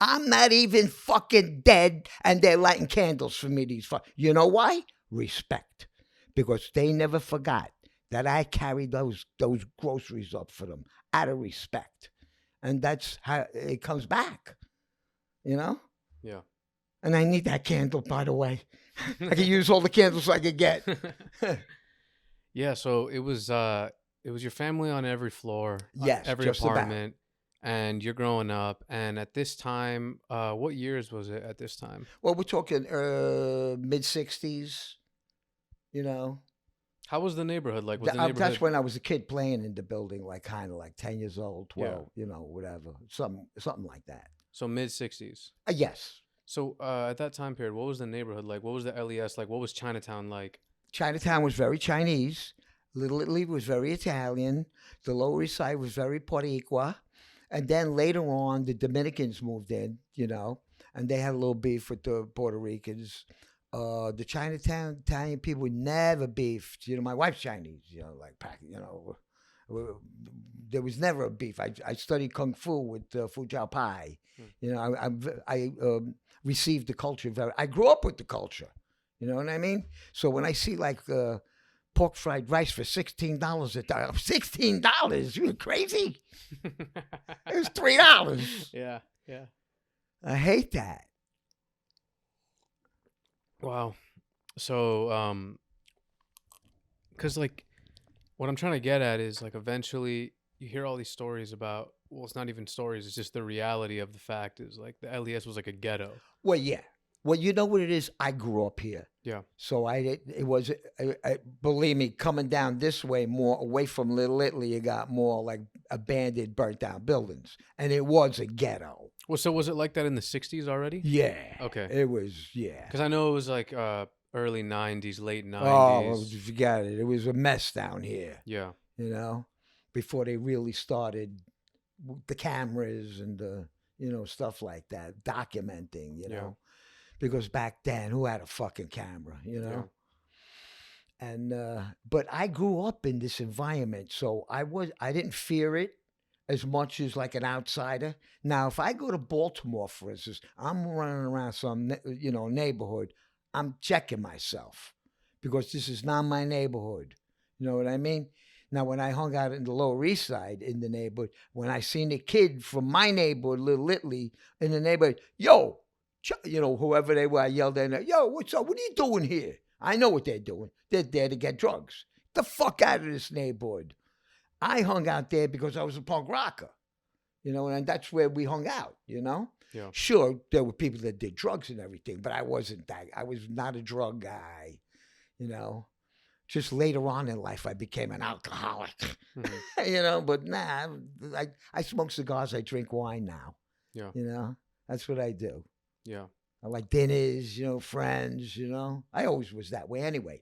I'm not even fucking dead, and they're lighting candles for me. You know why? Respect. Because they never forgot that I carried those groceries up for them out of respect. And that's how it comes back, you know? Yeah. And I need that candle, by the way. I can use all the candles I could get. Yeah, so it was your family on every floor, Yes, every just about. apartment, and you're growing up. And at this time, what years was it at this time? Well, we're talking mid-'60s, you know. How was the neighborhood like? Was the neighborhood? That's when I was a kid playing in the building, like kind of like 10 years old, 12, Yeah. whatever. Something like that. So mid-'60s. Yes. So at that time period, what was the neighborhood like? What was the LES like? What was Chinatown like? Chinatown was very Chinese. Little Italy was very Italian. The Lower East Side was very Puerto Rico. And then later on, the Dominicans moved in, and they had a little beef with the Puerto Ricans. The Chinatown Italian people never beefed. My wife's Chinese, there was never a beef. I studied Kung Fu with Fu Jiao Pai. I received the culture I grew up with the culture. You know what I mean? So when I see like pork fried rice for $16 a time, $16? You crazy? It was $3. Yeah. I hate that. Wow. So, because like, what I'm trying to get at is like, eventually you hear all these stories about. Well, it's not even stories. It's just the reality of the fact is like the LES was like a ghetto. Well, yeah. Well, you know what it is? I grew up here. Yeah. So believe me, coming down this way more away from Little Italy, you got more like abandoned, burnt down buildings. And it was a ghetto. Well, so was it like that in the 60s already? Yeah. Okay. It was, yeah. Because I know it was like early 90s, late 90s. Oh, forget it. It was a mess down here. Yeah. Before they really started the cameras and the, stuff like that, documenting, know. Because back then, who had a fucking camera, Yeah. And but I grew up in this environment, so I didn't fear it as much as like an outsider. Now, if I go to Baltimore, for instance, I'm running around some neighborhood, I'm checking myself because this is not my neighborhood. You know what I mean? Now, when I hung out in the Lower East Side in the neighborhood, when I seen a kid from my neighborhood, Little Italy, in the neighborhood, yo. Whoever they were, I yelled at them, yo, what's up? What are you doing here? I know what they're doing. They're there to get drugs. Get the fuck out of this neighborhood. I hung out there because I was a punk rocker, and that's where we hung out, Yeah. Sure, there were people that did drugs and everything, but I wasn't that. I was not a drug guy, Just later on in life, I became an alcoholic, but nah, I smoke cigars, I drink wine now. Yeah. That's what I do. Yeah. I like dinners, friends, I always was that way anyway.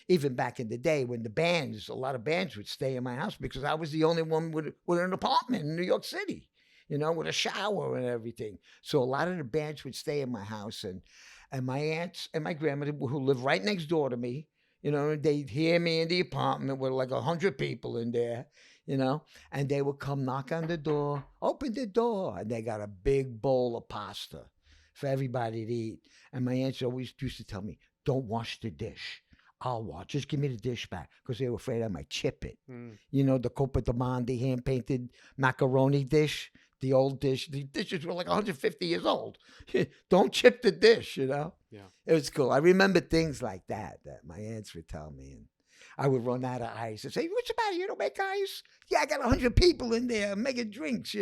Even back in the day when a lot of bands would stay in my house because I was the only one with an apartment in New York City, with a shower and everything. So a lot of the bands would stay in my house and my aunts and my grandmother who lived right next door to me, they'd hear me in the apartment with like 100 people in there, and they would come knock on the door, open the door, and they got a big bowl of pasta for everybody to eat. And my aunts always used to tell me, don't wash the dish. I'll wash. Just give me the dish back. Because they were afraid I might chip it. The Copa di Mandi hand-painted macaroni dish, the old dish. The dishes were like 150 years old. Don't chip the dish, Yeah. It was cool. I remember things like that my aunts would tell me. And I would run out of ice and say, what's the matter? You don't make ice? Yeah, I got 100 people in there making drinks,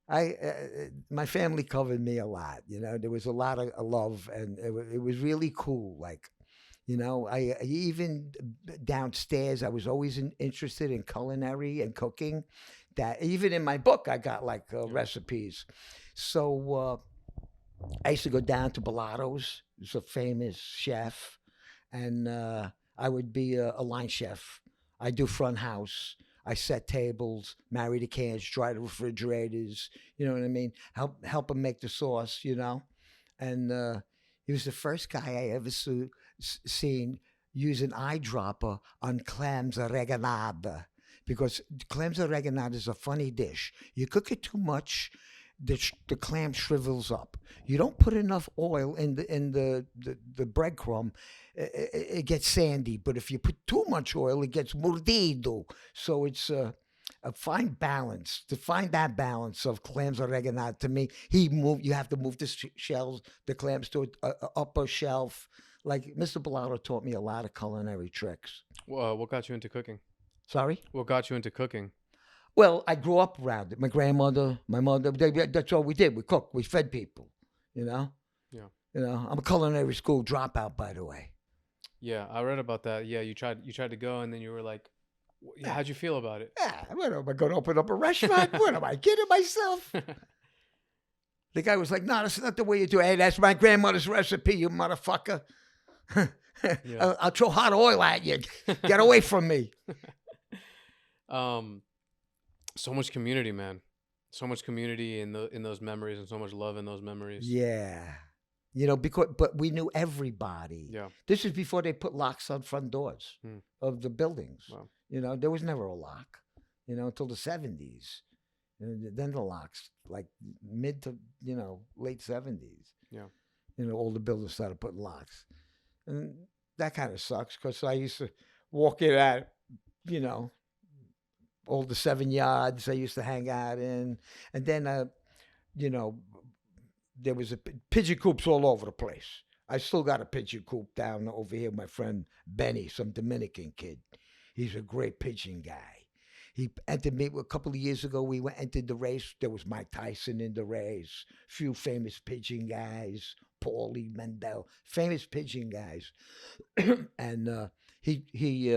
my family covered me a lot, there was a lot of love and it was really cool. Like, I even downstairs, I was always interested in culinary and cooking. That even in my book, I got like recipes. So I used to go down to Bellato's. It's a famous chef. And I would be a line chef. I do front house. I set tables, marry the cans, dry the refrigerators, you know what I mean? Help him make the sauce, And he was the first guy I ever seen use an eyedropper on clams oreganada. Because clams oreganada is a funny dish. You cook it too much, the clam shrivels up. You don't put enough oil in the breadcrumb, it gets sandy. But if you put too much oil, it gets mordido. So it's a fine balance. To find that balance of clams oregano, to me, you have to move the clams to a upper shelf. Like Mr. Bellato taught me a lot of culinary tricks. What got you into cooking? Sorry? What got you into cooking? Well, I grew up around it. My grandmother, my mother, that's all we did. We cooked. We fed people, you know? Yeah. You know, I'm a culinary school dropout, by the way. Yeah, I read about that. Yeah, you tried to go, and then you were like, how'd you feel about it? Yeah, what am I going to open up a restaurant? What am I kidding myself? The guy was like, no, that's not the way you do it. Hey, that's my grandmother's recipe, you motherfucker. Yeah. I'll throw hot oil at you. Get away from me. So much community, man. So much community in those memories, and so much love in those memories. Yeah. You know, but we knew everybody. Yeah. This is before they put locks on front doors of the buildings. Wow. You know, there was never a lock, you know, until the 70s. And then the locks, like mid to, you know, late 70s. Yeah. You know, all the buildings started putting locks. And that kind of sucks because I used to walk in at, you know, all the 7 yards I used to hang out in. And then, you know, there was a pigeon coops all over the place. I still got a pigeon coop down over here with my friend Vinnie, some Dominican kid. He's a great pigeon guy. He entered me a couple of years ago. We entered the race. There was Mike Tyson in the race. Few famous pigeon guys. Paulie Mendel, famous pigeon guys. And he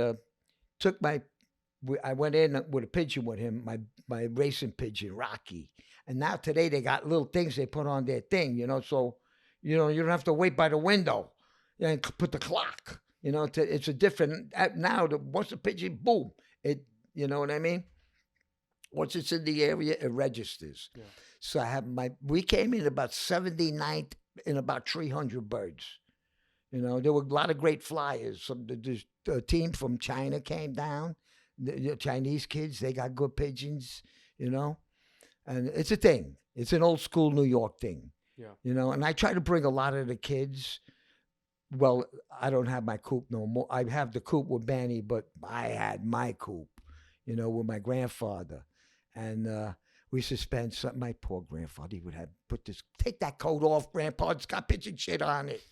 took I went in with a pigeon with him, my racing pigeon, Rocky. And now today they got little things they put on their thing, you know, so, you know, you don't have to wait by the window and put the clock, you know, it's a different, now, once the pigeon, boom, you know what I mean? Once it's in the area, it registers. Yeah. So we came in about 79th in about 300 birds. You know, there were a lot of great flyers. The team from China came down, the Chinese kids, they got good pigeons, you know. And it's a thing. It's an old school New York thing. Yeah. You know, and I try to bring a lot of the kids. Well, I don't have my coop no more. I have the coop with Benny, but I had my coop, you know, with my grandfather. And we used to spend some, my poor grandfather, he would have take that coat off, Grandpa, it's got pigeon shit on it.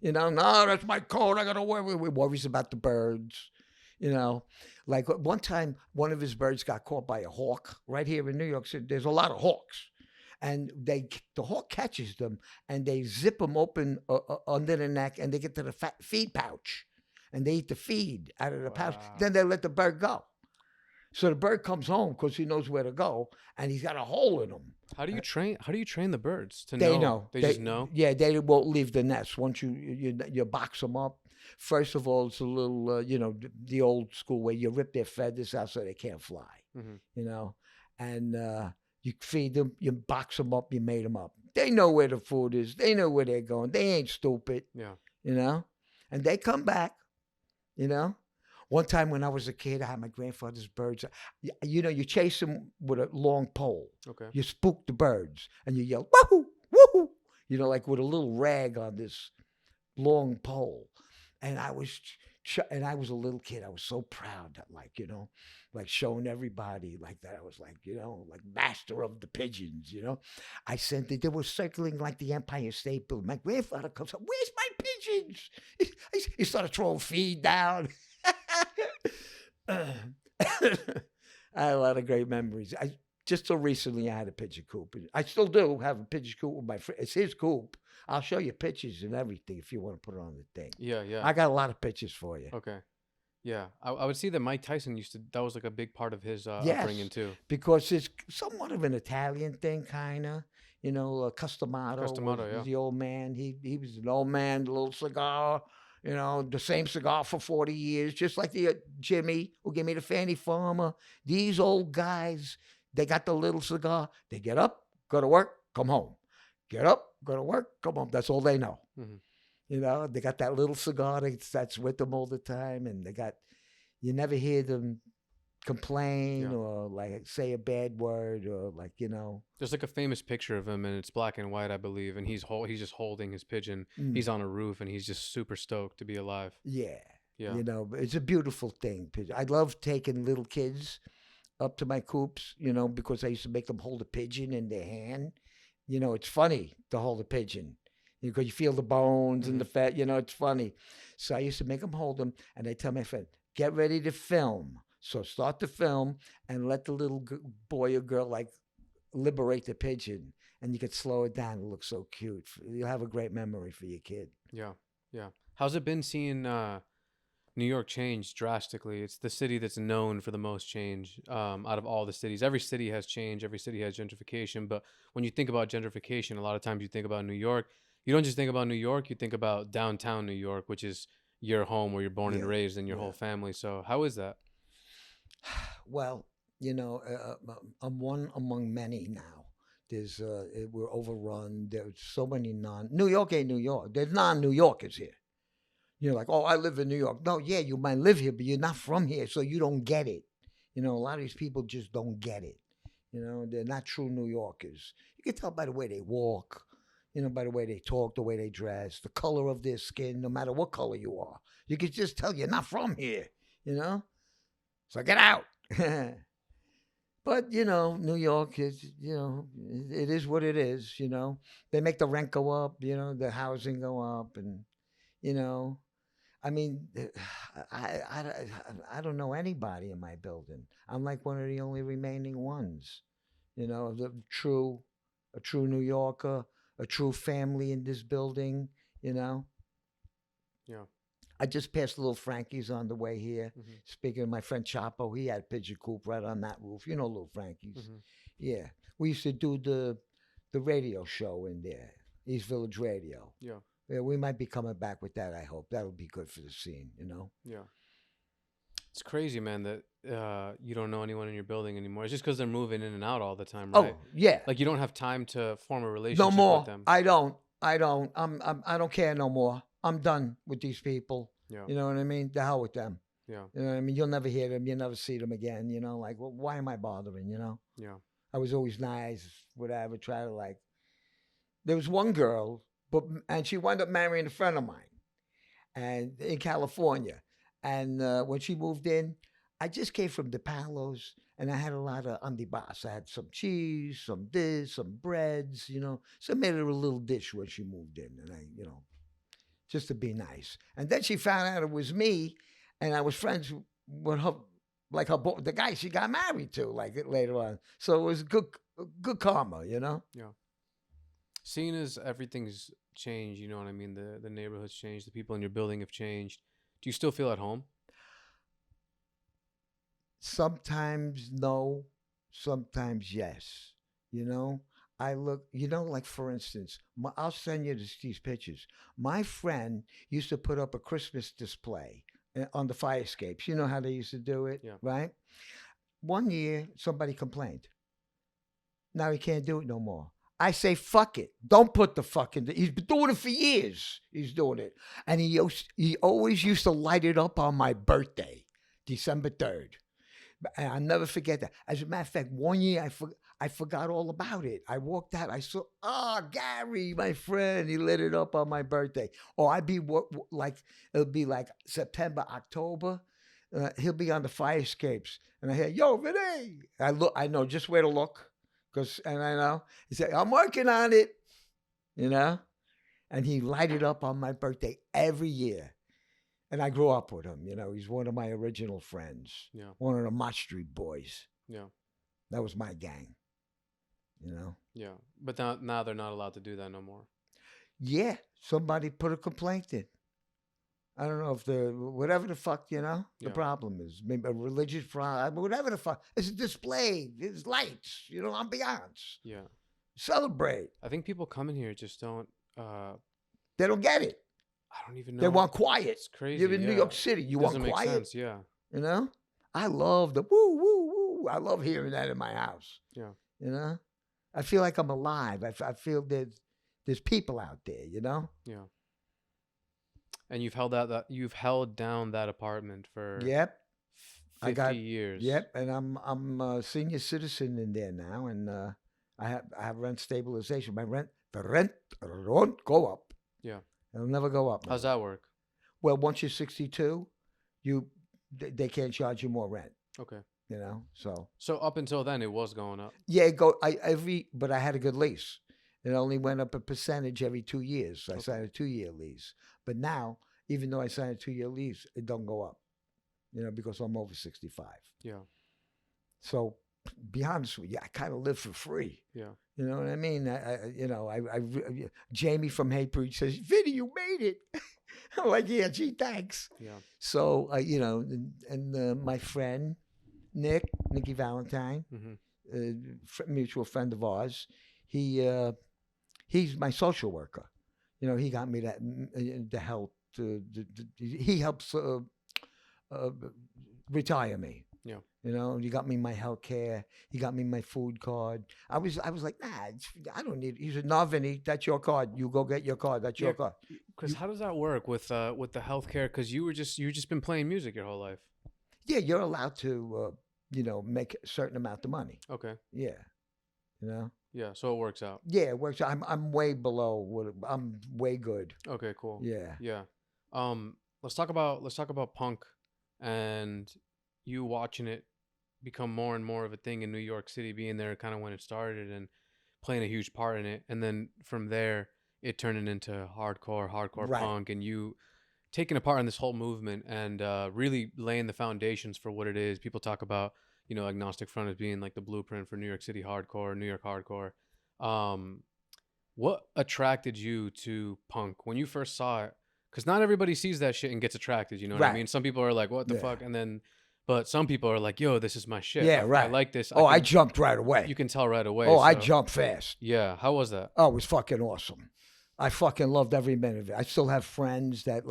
You know, no, that's my coat, I got to wear it. We worries about the birds. You know, like one time, one of his birds got caught by a hawk right here in New York City. There's a lot of hawks. And the hawk catches them, and they zip them open under the neck, and they get to the feed pouch. And they eat the feed out of the pouch. Then they let the bird go. So the bird comes home because he knows where to go, and he's got a hole in him. How do you train the birds to know? They know. They just know? Yeah, they won't leave the nest. Once you box them up, first of all, it's a little, you know, the old school way. You rip their feathers out so they can't fly, you know. And you feed them, you box them up, you made them up. They know where the food is. They know where they're going. They ain't stupid, you know. And they come back, you know. One time when I was a kid, I had my grandfather's birds. You know, you chase them with a long pole. Okay. You spook the birds, and you yell, woohoo, woohoo, you know, like with a little rag on this long pole. And I was a little kid. I was so proud that, like, you know, like showing everybody like that. I was like, you know, like master of the pigeons, you know. I sent it. They were circling like the Empire State Building. My grandfather comes up, where's my pigeons? He started throwing feed down. I had a lot of great memories. Just so recently I had a pigeon coop. I still do have a pigeon coop with my friend. It's his coop. I'll show you pictures and everything if you want to put it on the thing. Yeah, yeah. I got a lot of pictures for you. Okay. Yeah. I would see that Mike Tyson that was like a big part of his upbringing too. Because it's somewhat of an Italian thing, kind of. You know, Customato was the old man. He was an old man, the little cigar. You know, the same cigar for 40 years, just like the Jimmy who gave me the Fanny Farmer. These old guys, they got the little cigar. They get up, go to work, come home. Get up, go to work, come home. That's all they know. Mm-hmm. You know, they got that little cigar that's with them all the time. And you never hear them complain Yeah. or like say a bad word or like, There's like a famous picture of him, and it's black and white, I believe, and he's just holding his pigeon. mm, He's on a roof, and he's just super stoked to be alive. yeah, Yeah. but it's a beautiful thing. I love taking little kids up to my coops, because I used to make them hold a pigeon in their hand. It's funny to hold a pigeon because you feel the bones and the fat, it's funny. So I used to make them hold them, and I tell my friend, get ready to film. So start the film and let the little boy or girl like liberate the pigeon, and you could slow it down. It looks so cute. You'll have a great memory for your kid. Yeah. Yeah. How's it been seeing New York change drastically? It's the city that's known for the most change out of all the cities. Every city has change. Every city has gentrification. But when you think about gentrification, a lot of times you think about New York. You don't just think about New York. You think about downtown New York, which is your home where you're born and raised and your whole family. So how is that? Well, I'm one among many now. We're overrun. There's so many New York ain't New York. There's non-New Yorkers here. You're like, oh, I live in New York. No, yeah, you might live here, but you're not from here, so you don't get it. A lot of these people just don't get it. They're not true New Yorkers. You can tell by the way they walk, by the way they talk, the way they dress, the color of their skin, no matter what color you are. You can just tell you're not from here, So get out. But, New York is, it is what it is, They make the rent go up, the housing go up, and, I mean, I don't know anybody in my building. I'm like one of the only remaining ones, a true New Yorker, a true family in this building, Yeah. I just passed Little Frankie's on the way here. Speaking of my friend Chapo, he had Pigeon Coop right on that roof. Little Frankie's. Yeah. We used to do the radio show in there, East Village Radio. Yeah. Yeah, we might be coming back with that, I hope. That'll be good for the scene, Yeah. It's crazy, man, that you don't know anyone in your building anymore. It's just because they're moving in and out all the time, right? Oh, yeah. Like you don't have time to form a relationship No more. with them. I don't. I don't care no more. I'm done with these people. Yeah. You know what I mean? The hell with them. Yeah. You know what I mean? You'll never hear them. You'll never see them again. Like, well, why am I bothering, Yeah. I was always nice, whatever, try to there was one girl, and she wound up marrying a friend of mine and in California. And when she moved in, I just came from the Palos, and I had a lot of andibas. I had some cheese, some this, some breads, So I made her a little dish when she moved in, and I, just to be nice. And then she found out it was me, and I was friends with her, the guy she got married to, later on. So it was good karma, Yeah. Seeing as everything's changed, you know what I mean? The neighborhood's changed. The people in your building have changed. Do you still feel at home? Sometimes no, sometimes yes. I look, like for instance, I'll send you these pictures. My friend used to put up a Christmas display on the fire escapes. You know how they used to do it, right? One year, somebody complained. Now he can't do it no more. I say, fuck it. Don't put the fucking... He's been doing it for years. He's doing it. And he always used to light it up on my birthday, December 3rd. And I'll never forget that. As a matter of fact, one year I forgot all about it. I walked out. I saw, Gary, my friend, he lit it up on my birthday. Or I'd be it'll be like September, October. He'll be on the fire escapes. And I hear, yo, Vinnie. I know just where to look. And I know. He said, I'm working on it. And he lighted up on my birthday every year. And I grew up with him. He's one of my original friends. Yeah. One of the Mott Street boys. Yeah. That was my gang. Yeah. But now they're not allowed to do that no more. Yeah. Somebody put a complaint in. I don't know if whatever the fuck, the problem is. Maybe a religious problem, whatever the fuck. It's a display. There's lights, ambiance. Yeah. Celebrate. I think people coming here just don't... they don't get it. I don't even know. They want quiet. It's crazy. You're in New York City. You want quiet. Doesn't make sense, yeah. I love the woo, woo, woo. I love hearing that in my house. Yeah. I feel like I'm alive. I feel there's people out there, Yeah. And you've held down that apartment for I got 50 years. Yep, and I'm a senior citizen in there now, and I have rent stabilization. The rent won't go up. Yeah. It'll never go up. How's that work? Well, once you're 62, they can't charge you more rent. Okay. You know, so up until then it was going up. Yeah, but I had a good lease. It only went up a percentage every 2 years. So I signed a 2-year lease. But now, even though I signed a 2-year lease, it don't go up. You know, because I'm over 65. Yeah. So, be honest with you, I kind of live for free. Yeah. You know what I mean? Jamie from Hatebreed says, "Vinnie, you made it." I'm like, "Yeah, gee, thanks." Yeah. So, and my friend Nicky Valentine, mutual friend of ours, he's my social worker. You know, he got me the help. He helps retire me. Yeah. You know, he got me my health care. He got me my food card. I was like, nah, I don't need it. He said, "No, Vinny, that's your card. You go get your card. That's your card." Because how does that work with the health care? Because you just been playing music your whole life. Yeah, you're allowed to, make a certain amount of money. Okay. Yeah. You know. Yeah, so it works out. Yeah, it works out. I'm way below I'm way good. Okay, cool. Yeah. Yeah. Let's talk about punk and you watching it become more and more of a thing in New York City, being there kind of when it started and playing a huge part in it. And then from there, it turning into hardcore Right. punk, and you taking a part in this whole movement and really laying the foundations for what it is. People talk about, Agnostic Front as being like the blueprint for New York City hardcore, New York hardcore. What attracted you to punk when you first saw it? Because not everybody sees that shit and gets attracted. You know what I Right. mean? Some people are like, "What the fuck?" And then, but some people are like, "Yo, this is my shit. Yeah, right. I like this." I jumped right away. You can tell right away. I jumped fast. Yeah. How was that? Oh, it was fucking awesome. I fucking loved every minute of it. I still have friends that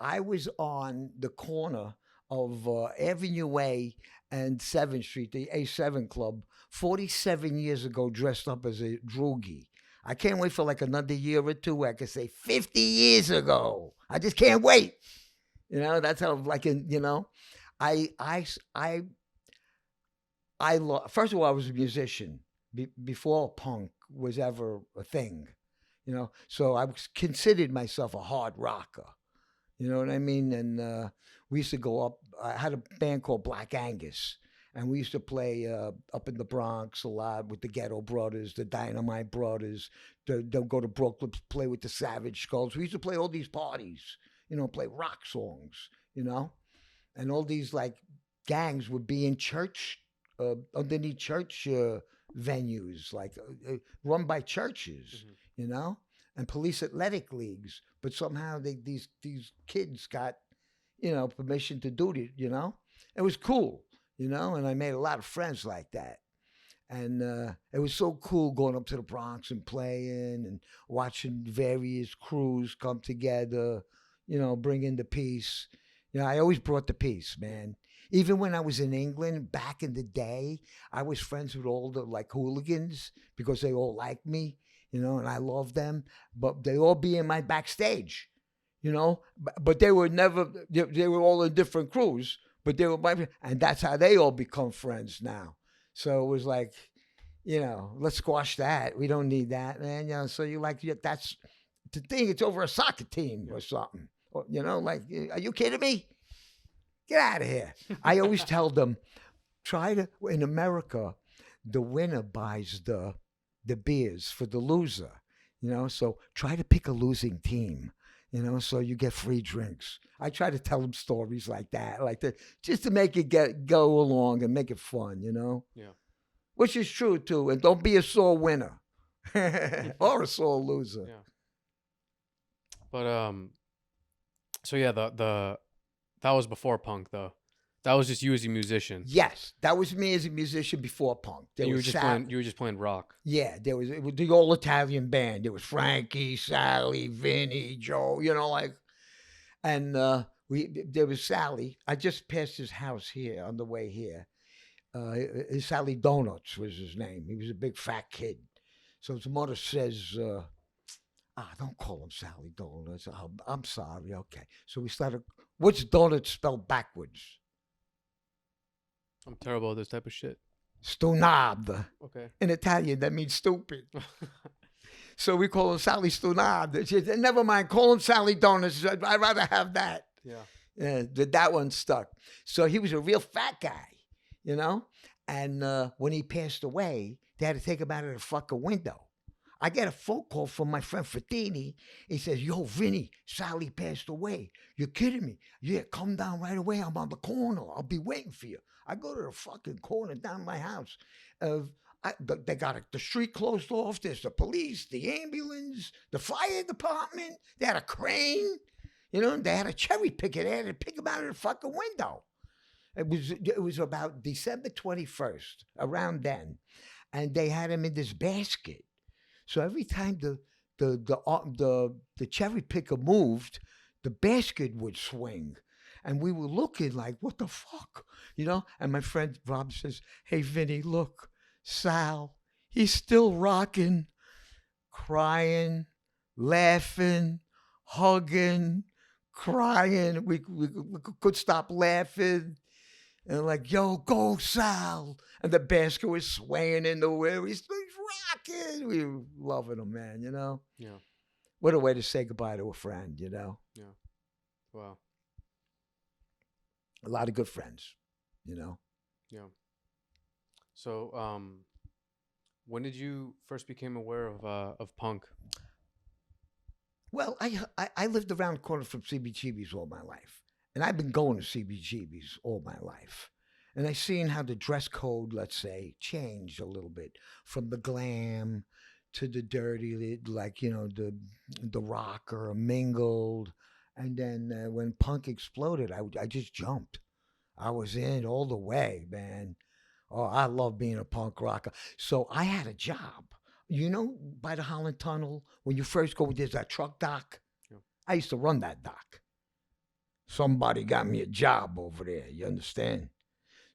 I was on the corner of Avenue A and 7th Street, the A7 Club, 47 years ago, dressed up as a droogie. I can't wait for like another year or two where I can say 50 years ago. I just can't wait. That's how first of all, I was a musician before punk was ever a thing, so I considered myself a hard rocker. You know what I mean? And we used to go up. I had a band called Black Angus, and we used to play up in the Bronx a lot with the Ghetto Brothers, the Dynamite Brothers. They'll go to Brooklyn, play with the Savage Skulls. We used to play all these parties, play rock songs, and all these like gangs would be in church, underneath church venues, like run by churches, and police athletic leagues. But somehow these kids got, permission to do it, It was cool, and I made a lot of friends like that. And it was so cool going up to the Bronx and playing and watching various crews come together, bringing the peace. I always brought the peace, man. Even when I was in England back in the day, I was friends with all the like hooligans because they all liked me, and I loved them. But they all be in my backstage, But they were never. They were all in different crews, but they were my. And that's how they all become friends now. So it was like, let's squash that. We don't need that, man. So that's the thing. It's over a soccer team or something. Or, are you kidding me? Get out of here. I always tell them, in America, the winner buys the beers for the loser, so try to pick a losing team, so you get free drinks. I try to tell them stories like that, just to make it go along and make it fun, Yeah. Which is true too. And don't be a sore winner or a sore loser. Yeah. But so yeah, that was before punk though. That was just you as a musician. Yes, that was me as a musician before punk. You were just playing rock. Yeah, it was the old Italian band. There was Frankie, Sally, Vinnie, Joe. And there was Sally. I just passed his house here on the way here. Sally Donuts was his name. He was a big fat kid. So his mother says, don't call him Sally Donuts. I'm sorry. Okay. So we started. What's donuts spelled backwards? I'm terrible at this type of shit. Stonab. Okay. In Italian, that means stupid. So we call him Sally Stonab. She said, never mind, call him Sally Donuts. I'd rather have that. Yeah. Yeah, that one stuck. So he was a real fat guy, you know? And when he passed away, they had to take him out of the fucking window. I get a phone call from my friend Freddy. He says, yo, Vinnie, Sally passed away. You're kidding me? Yeah, come down right away. I'm on the corner. I'll be waiting for you. I go to the fucking corner down my house. They got the street closed off. There's the police, the ambulance, the fire department. They had a crane. You know, they had a cherry picker. They had to pick him out of the fucking window. It was about December 21st, around then. And they had him in this basket. So every time the cherry picker moved, the basket would swing. And we were looking like, what the fuck? You know? And my friend Rob says, hey, Vinnie, look, Sal, he's still rocking, crying, laughing, hugging, crying. We could stop laughing. And like, yo, go, Sal. And the basket was swaying in the wind. He's rocking. We were loving him, man, you know? Yeah. What a way to say goodbye to a friend, you know? Yeah. Wow. A lot of good friends, you know? Yeah. So, when did you first become aware of punk? Well, I lived around the corner from CBGB's all my life. And I've been going to CBGB's all my life. And I've seen how the dress code, let's say, changed a little bit from the glam to the dirty, like, you know, the rocker, mingled. And then when punk exploded, I just jumped. I was in all the way, man. Oh, I love being a punk rocker. So I had a job. You know, by the Holland Tunnel, when you first go, there's that truck dock. Yeah. I used to run that dock. Somebody got me a job over there, you understand?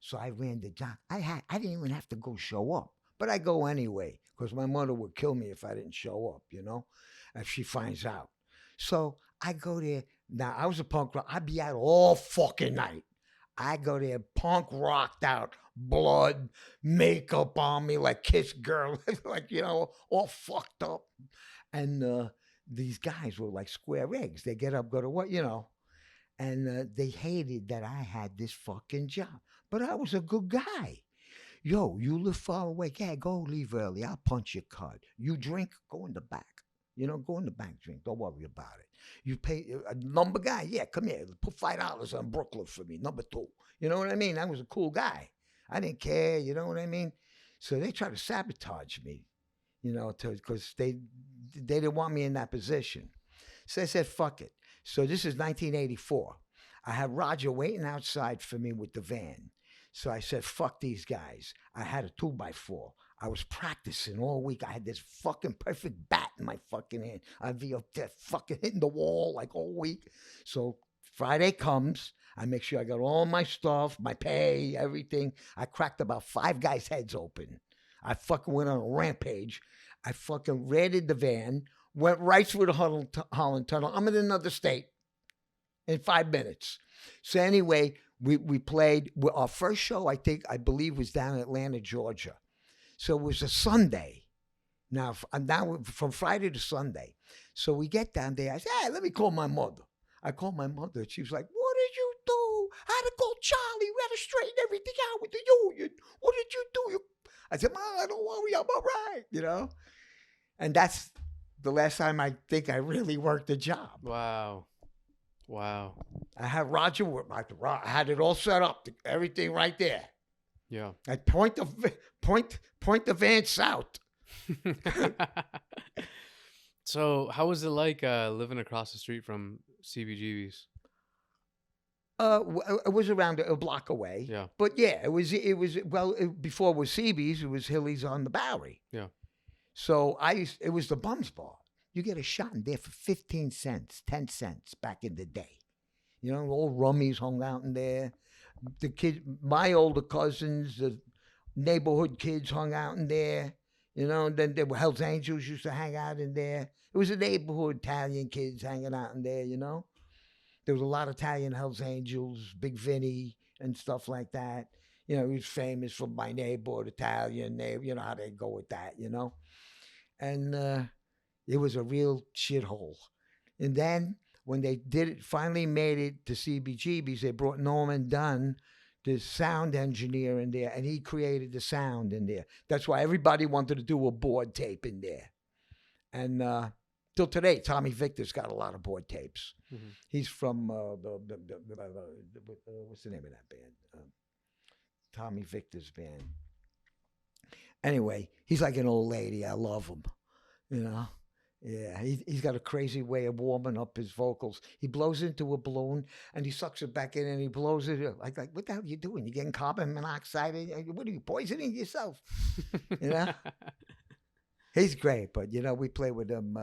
So I ran the dock. I didn't even have to go show up, but I go anyway because my mother would kill me if I didn't show up, you know, if she finds out. So I go there. Now, I was a punk rock. I'd be out all fucking night. I go there, punk rocked out, blood, makeup on me, like Kiss Girl, like, you know, all fucked up. And these guys were like square eggs. They get up, go to what, you know. And they hated that I had this fucking job. But I was a good guy. Yo, you live far away. Yeah, go leave early. I'll punch your card. You drink, go in the back. You know, go in the back, drink. Don't worry about it. You pay a number guy. Yeah, come here. Put $5 on Brooklyn for me, number 2. You know what I mean? I was a cool guy. I didn't care. You know what I mean? So they tried to sabotage me, you know, because they didn't want me in that position. So I said, fuck it. So this is 1984. I had Roger waiting outside for me with the van. So I said, fuck these guys. I had a 2x4. I was practicing all week. I had this fucking perfect bat in my fucking hand. I'd be up there fucking hitting the wall like all week. So Friday comes. I make sure I got all my stuff, my pay, everything. I cracked about 5 guys' heads open. I fucking went on a rampage. I fucking raided the van, went right through the Holland Tunnel. I'm in another state in 5 minutes. So anyway, we played. Our first show, I believe, was down in Atlanta, Georgia. So it was a Sunday. Now from Friday to Sunday. So we get down there. I said, hey, let me call my mother. I called my mother. She was like, what did you do? I had to call Charlie. We had to straighten everything out with the union. What did you do? I said, Mom, don't worry, I'm all right, you know? And that's the last time I think I really worked a job. Wow. I had Roger work. I had it all set up, everything right there. Yeah. I point the van south. So how was it like living across the street from CBGB's? It was around a block away. Yeah. But yeah, it was before it was CB's, it was Hilly's on the Bowery. Yeah. So it was the Bums Bar. You get a shot in there for 15 cents, 10 cents back in the day. You know, all rummies hung out in there. The kids, my older cousins, the neighborhood kids hung out in there. You know, then there were Hells Angels used to hang out in there. It was a neighborhood, Italian kids hanging out in there, you know. There was a lot of Italian Hells Angels, Big Vinnie and stuff like that. You know, he was famous for My Neighborhood, Italian neighbor. You know how they go with that, you know? And it was a real shithole. And then when they did it, finally made it to CBGBs, they brought Norman Dunn, the sound engineer, in there, and he created the sound in there. That's why everybody wanted to do a board tape in there. And till today, Tommy Victor's got a lot of board tapes. Mm-hmm. He's from what's the name of that band? Tommy Victor's band. Anyway, he's like an old lady. I love him. You know. Yeah, he's got a crazy way of warming up his vocals. He blows into a balloon and he sucks it back in and he blows it. Like what the hell are you doing? You're getting carbon monoxide? What are you, poisoning yourself? You know? He's great, but, you know, we played with him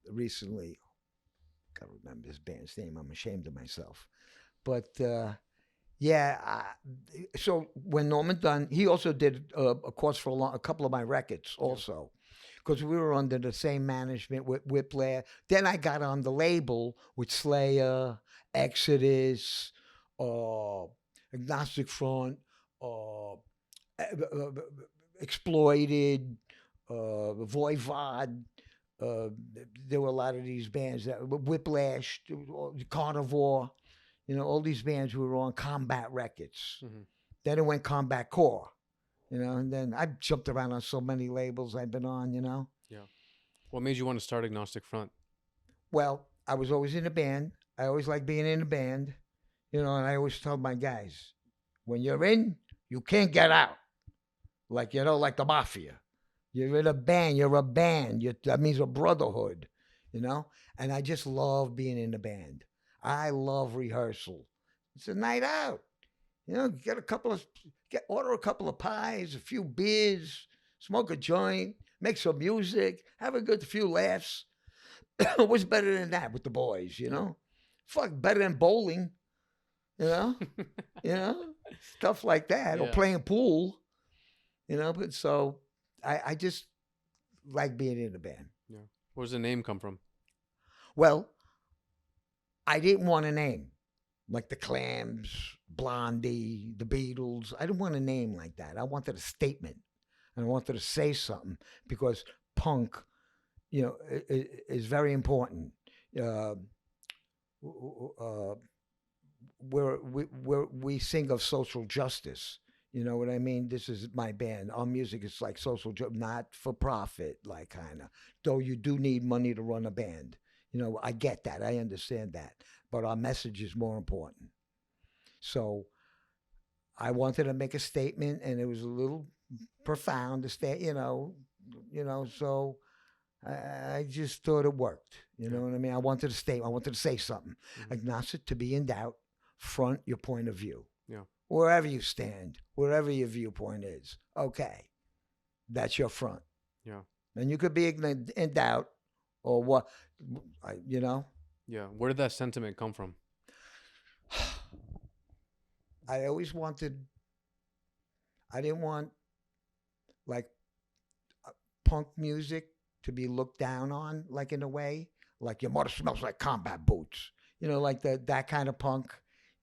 recently. I can't remember his band's name. I'm ashamed of myself. But, yeah, so when Norman Dunn, he also did a course for a couple of my records also. Because we were under the same management with Whiplash. Then I got on the label with Slayer, Exodus, Agnostic Front, Exploited, Voivod. There were a lot of these bands that Whiplash, Carnivore. You know, all these bands who were on Combat Records. Mm-hmm. Then it went Combat Core. You know, and then I jumped around on so many labels I've been on, you know. Yeah. What made you want to start Agnostic Front? Well, I was always in a band. I always liked being in a band, you know, and I always tell my guys, when you're in, you can't get out. Like, you know, like the mafia. You're in a band. You're a band. That means a brotherhood, you know. And I just love being in a band. I love rehearsal. It's a night out. You know, order a couple of pies, a few beers, smoke a joint, make some music, have a good few laughs. What's better than that with the boys, you know? Fuck, better than bowling, you know? You know? Stuff like that. Or playing pool, you know? But so I just like being in a band. Yeah. Where does the name come from? Well, I didn't want a name. Like the Clams, Blondie, the Beatles. I didn't want a name like that. I wanted a statement. And I wanted to say something because punk, you know, is very important. We sing of social justice. You know what I mean? This is my band. Our music is like social justice, not for profit, like kind of. Though you do need money to run a band. You know, I get that. I understand that. But our message is more important. So I wanted to make a statement, and it was a little profound to stay, you know, so I just thought it worked. You know what I mean? I wanted to say something. Mm-hmm. Agnostic, to be in doubt, front your point of view. Yeah. Wherever you stand, wherever your viewpoint is. Okay. That's your front. Yeah. And you could be in doubt or what, you know? Yeah. Where did that sentiment come from? I didn't want like punk music to be looked down on, like in a way, like your motor smells like combat boots, you know, like that kind of punk.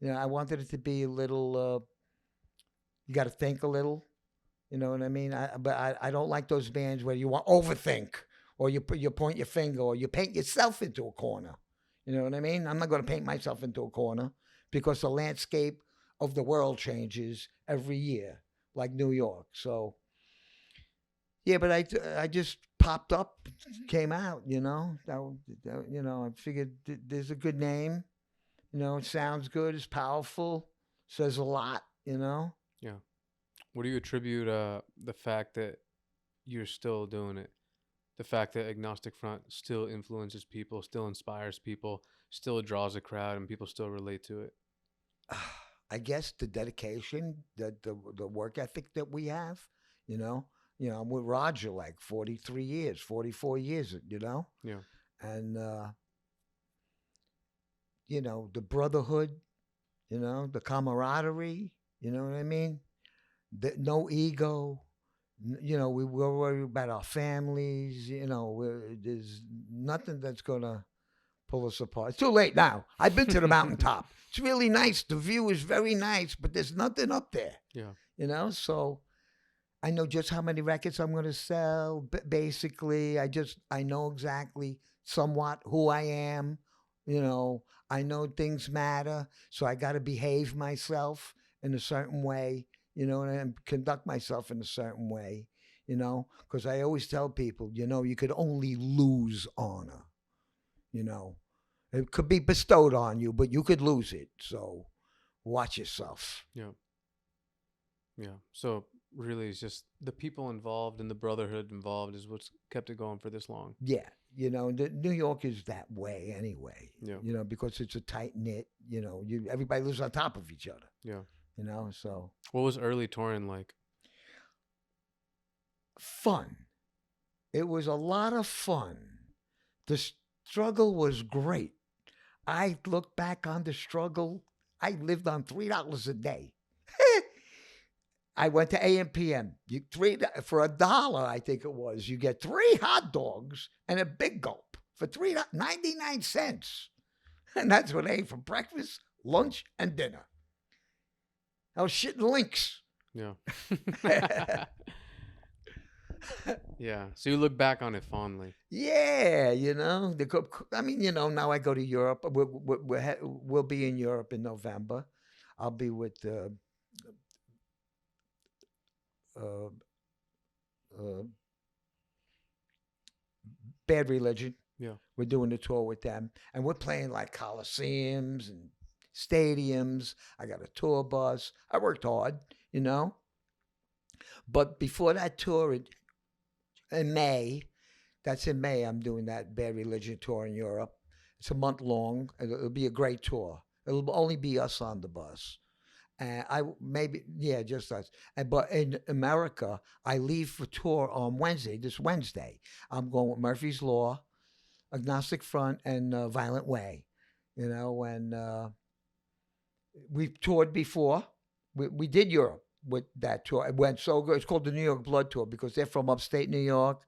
You know, I wanted it to be a little, you got to think a little, you know what I mean? But I don't like those bands where you want overthink or you point your finger or you paint yourself into a corner. You know what I mean? I'm not going to paint myself into a corner because the landscape of the world changes every year, like New York. So, yeah, but I just popped up, came out, you know. You know, I figured there's a good name. You know, it sounds good. It's powerful. Says a lot, you know. Yeah. What do you attribute the fact that you're still doing it? The fact that Agnostic Front still influences people, still inspires people, still draws a crowd, and people still relate to it? I guess the dedication, the work ethic that we have, you know. You know, I'm with Roger like 43 years, 44 years, you know. Yeah. And, you know, the brotherhood, you know, the camaraderie, you know what I mean? No ego. You know, we're worried about our families. You know, there's nothing that's going to pull us apart. It's too late now. I've been to the mountaintop. It's really nice. The view is very nice, but there's nothing up there. Yeah. You know, so I know just how many records I'm going to sell. Basically, I know exactly somewhat who I am. You know, I know things matter, so I got to behave myself in a certain way, you know, and conduct myself in a certain way, you know, because I always tell people, you know, you could only lose honor, you know. It could be bestowed on you, but you could lose it. So watch yourself. Yeah. Yeah. So really, it's just the people involved and the brotherhood involved is what's kept it going for this long. Yeah. You know, New York is that way anyway. Yeah. You know, because it's a tight knit, you know, everybody lives on top of each other. Yeah. You know, so. What was early touring like? Fun. It was a lot of fun. The struggle was great. I look back on the struggle. I lived on $3 a day. I went to AM/PM. For $1, I think it was. You get 3 hot dogs and a big gulp for $3.99, and that's what I ate for breakfast, lunch, and dinner. I was shitting links. Yeah. Yeah. So you look back on it fondly. Yeah, you know, you know, now I go to Europe. We'll be in Europe in November. I'll be with Bad Religion. Yeah. We're doing a tour with them, and we're playing like coliseums and stadiums. I got a tour bus. I worked hard, you know. But before that tour in May, that's in May, I'm doing that Bad Religion tour in Europe. It's a month long. It'll be a great tour. It'll only be us on the bus. Just us. But in America, I leave for tour on this Wednesday. I'm going with Murphy's Law, Agnostic Front, and Violent Way. You know, and we've toured before. We did Europe with that tour. It went so good. It's called the New York Blood Tour because they're from upstate New York.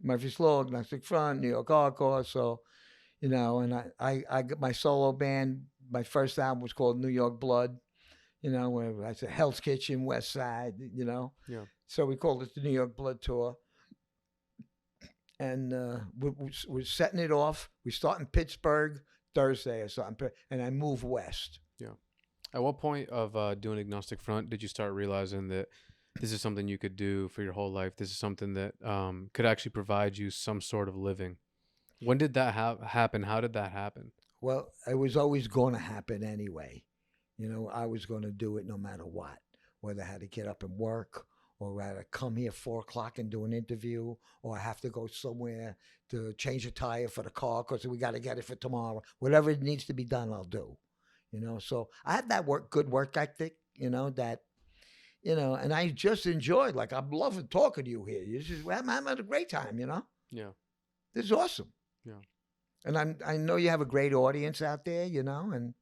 Murphy's Law, Agnostic Front, New York Hardcore. So, you know, and I got my solo band. My first album was called New York Blood. You know, where I said Hell's Kitchen, West Side, you know. Yeah. So we called it the New York Blood Tour. And we're setting it off. We start in Pittsburgh Thursday or something, and I move west. Yeah. At what point of doing Agnostic Front did you start realizing that this is something you could do for your whole life? This is something that could actually provide you some sort of living. When did that happen? How did that happen? Well, it was always going to happen anyway. You know, I was going to do it no matter what, whether I had to get up and work or I had to come here 4 o'clock and do an interview, or I have to go somewhere to change a tire for the car because we got to get it for tomorrow. Whatever it needs to be done, I'll do. You know, so I have that good work ethic, you know, that, you know, and I just enjoyed, like, I'm loving talking to you here. I'm having a great time, you know? Yeah. This is awesome. Yeah. And I know you have a great audience out there, you know, and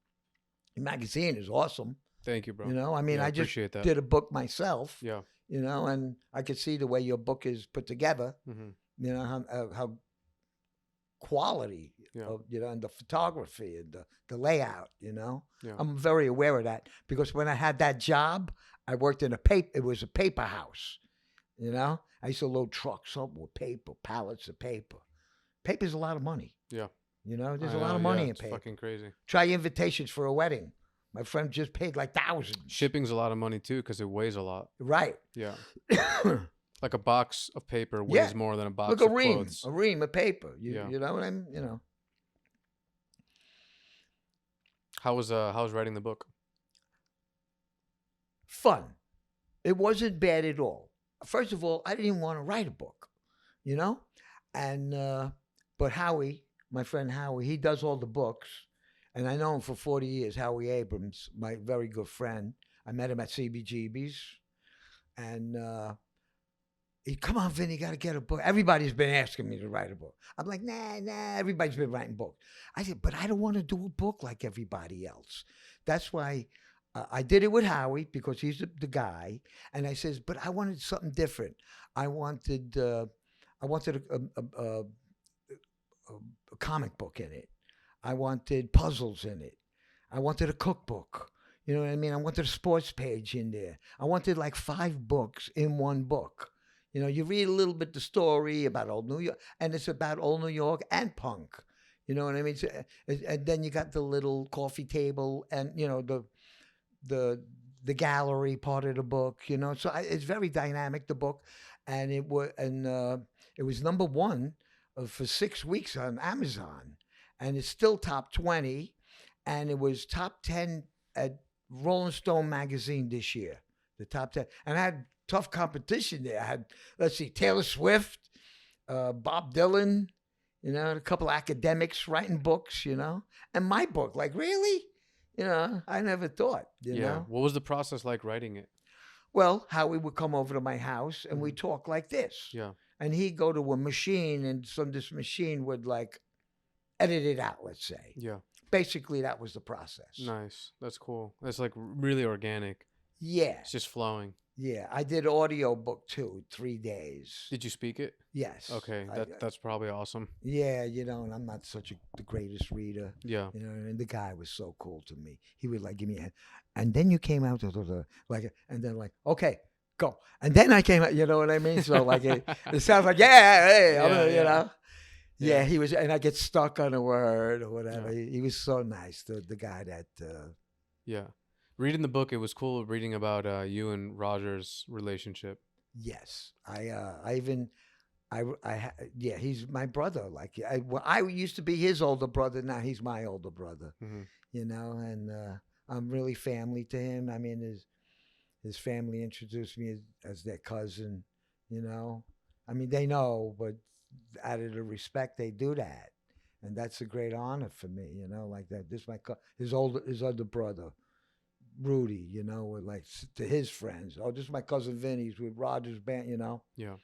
the magazine is awesome. Thank you, bro. You know, I mean, Yeah, I just appreciate that. did a book myself. Yeah. You know, and I could see the way your book is put together. Mm-hmm. You know how quality, of, you know, and the photography and the layout. You know, I'm very aware of that because when I had that job, I worked in it was a paper house. You know, I used to load trucks up with paper, pallets of paper. Paper's a lot of money. Yeah. You know, there's a lot of money in it's paper. Fucking crazy. Try invitations for a wedding. My friend just paid like thousands. Shipping's a lot of money too because it weighs a lot. Right. Yeah. Like a box of paper weighs more than a box of clothes. A ream of paper. You know what I mean? You know. How was writing the book? Fun. It wasn't bad at all. First of all, I didn't even want to write a book, you know? And but Howie, my friend Howie, he does all the books. And I know him for 40 years, Howie Abrams, my very good friend. I met him at CBGB's. And he, come on, Vinnie, you got to get a book. Everybody's been asking me to write a book. I'm like, nah, everybody's been writing books. I said, but I don't want to do a book like everybody else. That's why I did it with Howie, because he's the guy. And I says, but I wanted something different. I wanted a comic book in it. I wanted puzzles in it. I wanted a cookbook. You know what I mean? I wanted a sports page in there. I wanted like 5 books in one book. You know, you read a little bit the story about old New York, and it's about old New York and punk. You know what I mean? So, and then you got the little coffee table, and you know the gallery part of the book. You know, so it's very dynamic, the book, and it was number 1 for 6 weeks on Amazon, and it's still top 20, and it was top 10 at Rolling Stone magazine this year, the top 10, and I had tough competition there. I had, let's see, Taylor Swift, Bob Dylan, you know, a couple academics writing books, you know, and my book. Like, really? You know, I never thought, you know. What was the process like writing it? Well, Howie would come over to my house and we'd talk like this. Yeah. And he'd go to a machine, and this machine would like edit it out, let's say. Yeah. Basically, that was the process. Nice. That's cool. That's like really organic. Yeah. It's just flowing. Yeah. I did audio book too, 3 days. Did you speak it? Yes. Okay. That's probably awesome. Yeah, you know, and I'm not such the greatest reader. Yeah. You know, and the guy was so cool to me. He would like give me a hand. And then you came out like, and then like, okay, go. And then I came out, you know what I mean? So like, it sounds like, yeah, hey, you know. Yeah, he was, and I get stuck on a word or whatever. Yeah. He was so nice, the guy that. Yeah. Reading the book, it was cool reading about you and Roger's relationship. Yes. He's my brother. Like, I used to be his older brother. Now he's my older brother, you know, and I'm really family to him. I mean, his family introduced me as their cousin, you know. I mean, they know, but out of the respect, they do that, and that's a great honor for me, you know. Like that, this his other brother, Rudy, you know, with like to his friends. Oh, this is my cousin Vinnie's with Roger's band, you know. Yeah,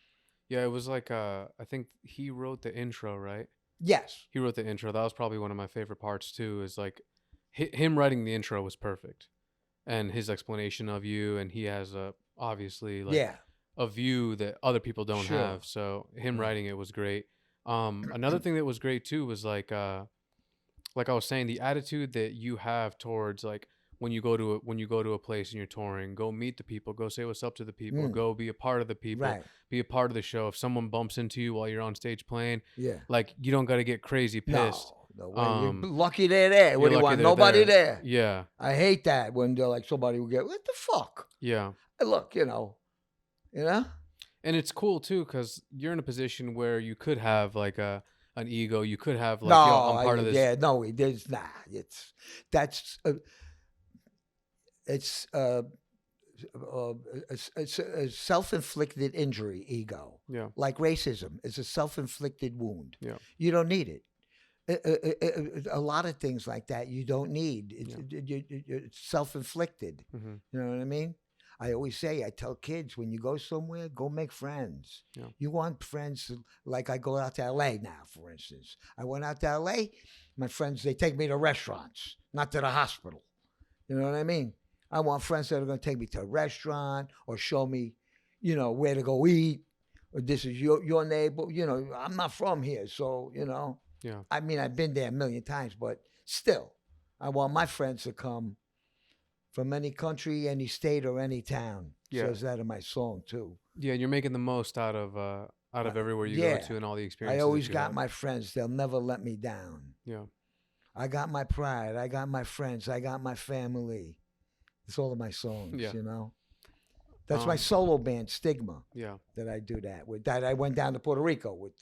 it was like I think he wrote the intro, right? Yes, he wrote the intro. That was probably one of my favorite parts too. Is like him writing the intro was perfect, and his explanation of you, and he has obviously like a view that other people don't have. So him writing it was great. Another thing that was great too was like I was saying, the attitude that you have towards like when you go to a place and you're touring, go meet the people, go say what's up to the people, go be a part of the people, be a part of the show. If someone bumps into you while you're on stage playing, like you don't got to get crazy pissed. No, you're lucky they're there. What do you want? Nobody there. Yeah. I hate that when they're like, somebody will get, what the fuck? Yeah. Look, you know. And it's cool too, because you're in a position where you could have like an ego. You could have like, I'm part of this. Yeah, no, there's not. It's a self-inflicted injury, ego. Yeah. Like racism, it's a self-inflicted wound. Yeah. You don't need it. A lot of things like that you don't need. It's self-inflicted. Mm-hmm. You know what I mean? I always say, I tell kids, when you go somewhere, go make friends. Yeah. You want friends, like I go out to LA now, for instance. I went out to LA, my friends, they take me to restaurants, not to the hospital. You know what I mean? I want friends that are going to take me to a restaurant or show me, you know, where to go eat. Or this is your neighbor. You know, I'm not from here, so, you know. Yeah. I mean, I've been there a million times, but still, I want my friends to come from any country, any state, or any town. Yeah. Says that in my song too. Yeah, and you're making the most out of everywhere you go to and all the experiences. I always got my friends. They'll never let me down. Yeah. I got my pride. I got my friends. I got my family. It's all of my songs, you know. That's my solo band, Stigma. Yeah. That I do that with. That I went down to Puerto Rico with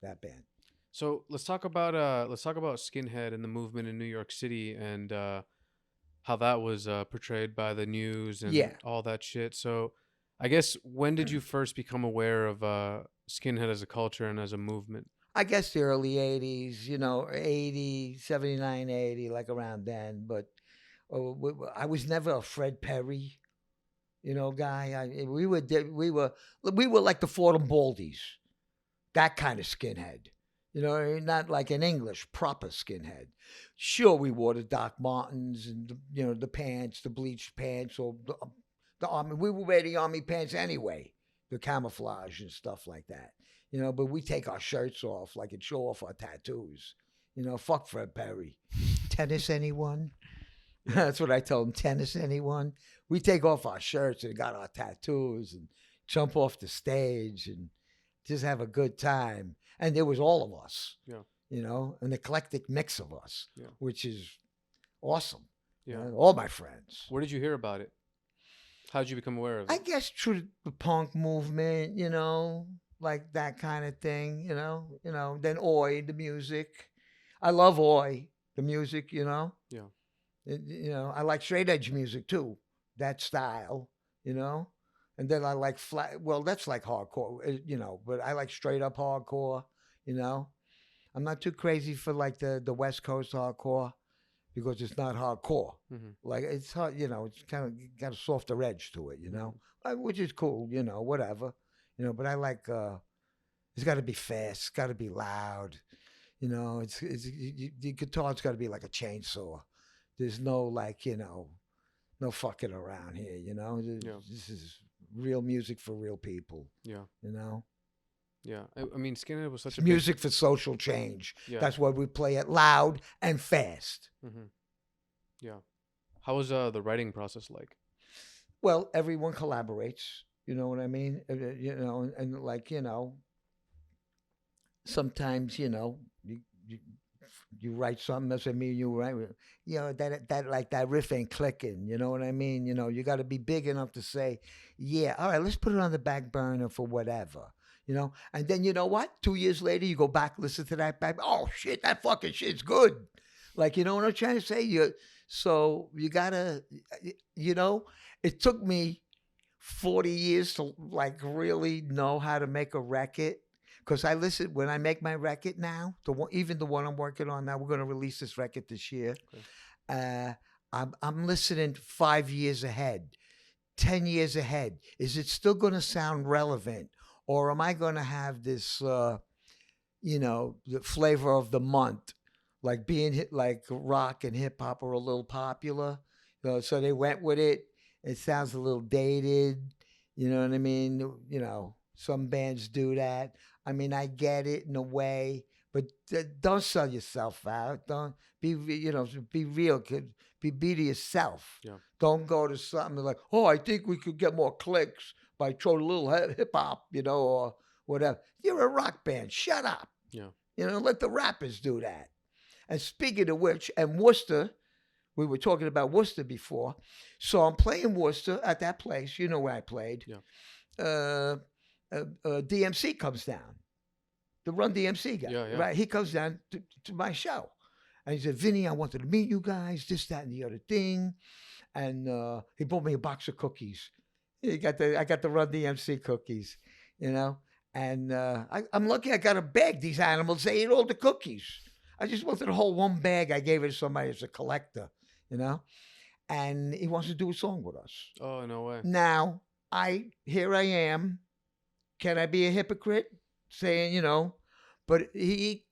that band. So let's talk about Skinhead and the movement in New York City and how that was portrayed by the news and all that shit. So I guess, when did you first become aware of Skinhead as a culture and as a movement? I guess the early 80s, you know, 80, 79, 80, like around then. But I was never a Fred Perry, you know, guy. We were like the Fordham Baldies, that kind of skinhead. You know, not like an English proper skinhead. Sure, we wore the Doc Martens and the pants, the bleached pants, or the army. We would wear the army pants anyway, the camouflage and stuff like that. You know, but we take our shirts off, like, and show off our tattoos. Fuck Fred Perry. Tennis, anyone? That's what I told him. Tennis, anyone? We take off our shirts and got our tattoos and jump off the stage and just have a good time. And there was all of us, an eclectic mix of us, which is awesome. Yeah. All my friends. Where did you hear about it? How did you become aware of it? I guess through the punk movement, like that kind of thing, then Oi, the music. I love Oi, the music, Yeah. I like straight edge music too, that style, and then I like that's like hardcore, but I like straight up hardcore, I'm not too crazy for like the West Coast hardcore because it's not hardcore. Like it's hard, it's kind of got a softer edge to it, which is cool, whatever, but I like, it's got to be fast, it's got to be loud, the guitar's got to be like a chainsaw. There's no like, no fucking around here, This is real music for real people. Yeah. Yeah. I mean, Skinhead was such it's music for social change. Yeah. That's why we play it loud and fast. Yeah. How was the writing process like? Well, everyone collaborates. You know what I mean? And like, sometimes, you write something, that's what I mean, you write, that like that riff ain't clicking, you know what I mean? You got to be big enough to say, yeah, all right, let's put it on the back burner for whatever, and then you know what? 2 years later, you go back, listen to that back, oh shit, that fucking shit's good. Like, you know what I'm trying to say? So you got to, it took me 40 years to like really know how to make a record. Because I listen, when I make my record now, even the one I'm working on now, we're going to release this record this year. Okay. I'm listening 5 years ahead, 10 years ahead. Is it still going to sound relevant? Or am I going to have this, the flavor of the month, like being hit, like rock and hip hop are a little popular. So they went with it. It sounds a little dated. You know what I mean? Some bands do that. I mean, I get it in a way, but don't sell yourself out. Don't be real. Be to yourself. Yeah. Don't go to something like, oh, I think we could get more clicks by throwing a little hip hop, or whatever. You're a rock band. Shut up. Yeah. Let the rappers do that. And speaking of which, and Worcester, we were talking about Worcester before. So I'm playing Worcester at that place. You know where I played. Yeah. DMC comes down, the Run DMC guy, right? He comes down to my show, and he said, "Vinnie, I wanted to meet you guys, this, that, and the other thing," and he bought me a box of cookies. I got the Run DMC cookies, and I'm lucky I got a bag. These animals, they ate all the cookies. I just wanted to hold one bag. I gave it to somebody as a collector, and he wants to do a song with us. Oh, no way! Now here I am. Can I be a hypocrite? Saying, but he,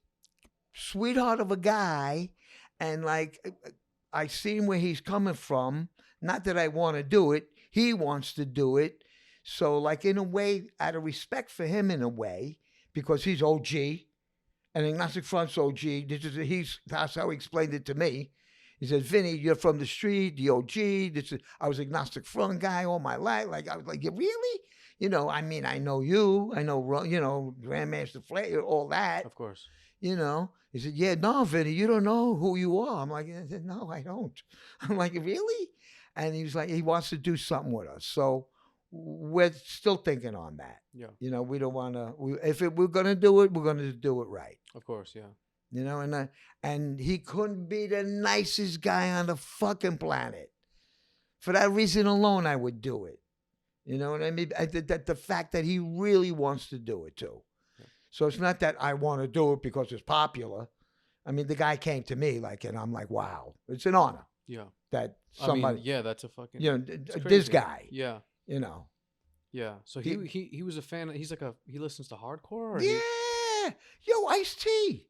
sweetheart of a guy, and like, I seen where he's coming from. Not that I want to do it. He wants to do it. So like, in a way, out of respect for him in a way, because he's OG, and Agnostic Front's OG, that's how he explained it to me. He said, Vinnie, you're from the street, the OG. I was Agnostic Front guy all my life. Like, I was like, you really? I mean, I know you. I know, Grandmaster Flair, all that. Of course. He said, yeah, no, Vinnie, you don't know who you are. I'm like, no, I don't. I'm like, really? And he was like, he wants to do something with us. So we're still thinking on that. Yeah. We don't want to, if we're going to do it, we're going to do it right. Of course, yeah. And he couldn't be the nicest guy on the fucking planet. For that reason alone, I would do it. You know what I mean? The fact that he really wants to do it too. Yeah. So it's not that I want to do it because it's popular. I mean, the guy came to me and I'm like, wow, it's an honor. Yeah. That somebody. That's a fucking. This guy. Yeah. Yeah. So he was a fan. He's like he listens to hardcore. Or Yo, Ice-T,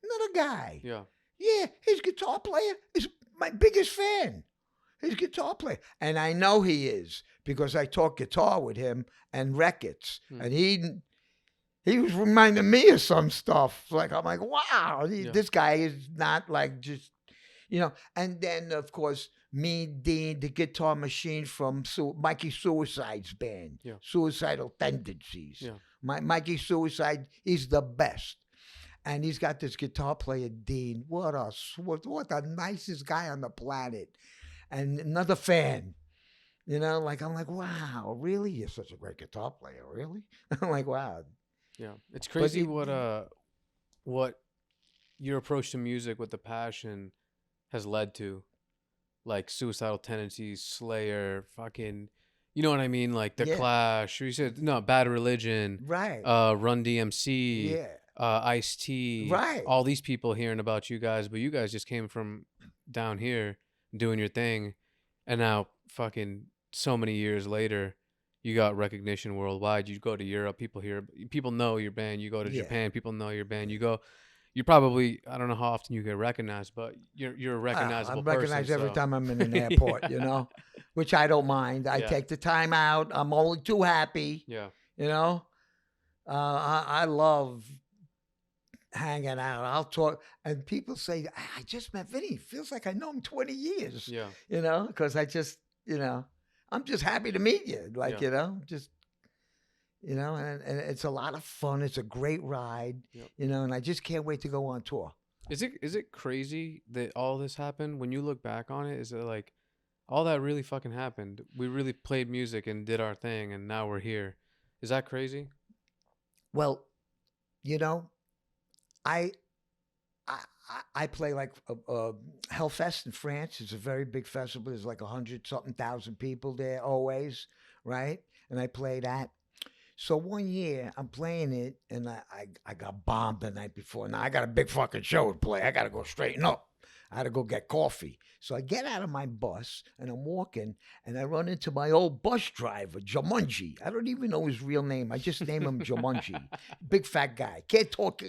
another guy. Yeah. Yeah, his guitar player is my biggest fan. His guitar player. And I know he is because I talk guitar with him and records. And he was reminding me of some stuff. Like, I'm like, wow, Yeah. this guy is not like just, And then, of course, me, Dean, the guitar machine from Mikey Suicide's band, Yeah. Suicidal Tendencies. Yeah. Mikey Suicide, he's the best. And he's got this guitar player, Dean. What the nicest guy on the planet. And another fan. Like, I'm like, wow, really? You're such a great guitar player, really? I'm like, wow. Yeah. It's But crazy what your approach to music with the passion has led to. Like Suicidal Tendencies, Slayer, fucking, you know what I mean? Like The Yeah. Clash, or you said, no, Bad Religion, Right. Run DMC, Yeah. Ice-T, Right. all these people hearing about you guys, but you guys just came from down here doing your thing, and now fucking so many years later, you got recognition worldwide. You go to Europe, people know your band. You go to Yeah. Japan, people know your band. You probably, I don't know how often you get recognized, but you're a recognizable I'm person. recognized every so- time I'm in an airport, which I don't mind. I Yeah. take the time out. I'm only too happy, Yeah. I love hanging out. I'll talk, and people say, I just met Vinnie. Feels like I know him 20 years, Yeah. because I just, I'm just happy to meet you. Like, Yeah. just, and it's a lot of fun. It's a great ride, Yep. and I just can't wait to go on tour. Is it crazy that all this happened? When you look back on it, is it like all that really fucking happened? We really played music and did our thing, and now we're here. Is that crazy? Well, I I play like Hellfest in France. It's a very big festival. There's like 100-something thousand people there always, right? And I play that. So one year I'm playing it, and I got bombed the night before. Now I got a big fucking show to play. I got to go straighten up. I had to go get coffee. So I get out of my bus, and I'm walking, and I run into my old bus driver, Jumanji. I don't even know his real name. I just name him Jumanji. Big fat guy. Can't talk.